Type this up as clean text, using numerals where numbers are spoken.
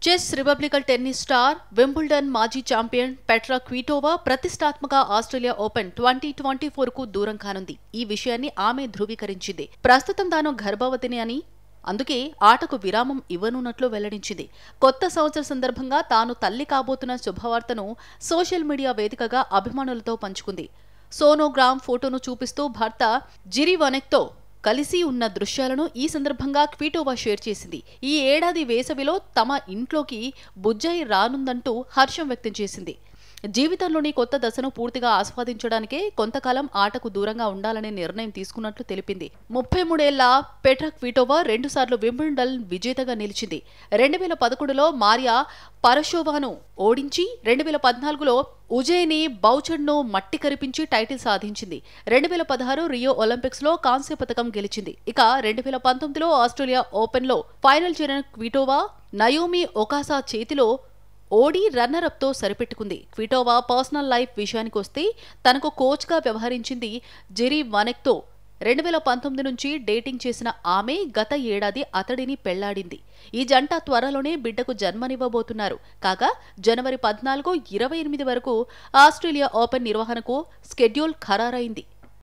Chess Republican tennis star, Wimbledon మాజీ champion Petra Kvitova ప్రతిష్టాత్మక Australia open 2024కు దూరం కానుంది. ఈ విషయాన్ని ఆమె ధృవీకరించింది. ప్రస్తుతం తాను గర్భవతిని అని, అందుకే ఆటకు విరామం ఇవ్వనున్నట్లు వెల్లడించింది. కొత్త సంవత్సర సందర్భంగా తాను తల్లి కాబోతున్న శుభవార్తను సోషల్ మీడియా వేదికగా అభిమానులతో పంచుకుంది. సోనోగ్రామ్ ఫోటోను చూపిస్తూ భర్త జిరీ వనెక్తో కలిసి ఉన్న దృశ్యాలను ఈ సందర్భంగా క్విటోవా షేర్ చేసింది. ఈ ఏడాది వేసవిలో తమ ఇంట్లోకి బుజ్జాయి రానుందంటూ హర్షం వ్యక్తం చేసింది. జీవితంలోని కొత్త దశను పూర్తిగా ఆస్వాదించడానికే కొంతకాలం ఆటకు దూరంగా ఉండాలనే నిర్ణయం తీసుకున్నట్లు తెలిపింది. 33 ఏళ్ల పెట్రా క్విటోవా 2 సార్లు వింబుల్డన్ విజేతగా నిలిచింది. 2011లో మారియా పరషోవాను ఓడించి 2014లో ఉజేని బౌచర్డ్ను మట్టి కరిపించి టైటిల్ సాధించింది. 2016 రియో ఒలింపిక్స్ లో కాంస్య పతకం గెలిచింది. ఇక 2019లో ఆస్ట్రేలియా ఓపెన్లో ఫైనల్ చేరిన క్విటోవా నయోమి ఒకాసా చేతిలో ఓడి రన్నరప్ తో సరిపెట్టుకుంది. క్విటోవా పర్సనల్ లైఫ్ విషయానికొస్తే తనకు కోచ్గా వ్యవహరించింది జెరీ వనెక్తో 2019 నుంచి డేటింగ్ చేసిన ఆమె గత ఏడాది అతడిని పెళ్లాడింది. ఈ జంట త్వరలోనే బిడ్డకు జన్మనివ్వబోతున్నారు. కాగా జనవరి 14, 28 వరకు ఆస్ట్రేలియా ఓపెన్ నిర్వహణకు స్కెడ్యూల్ ఖరారైంది.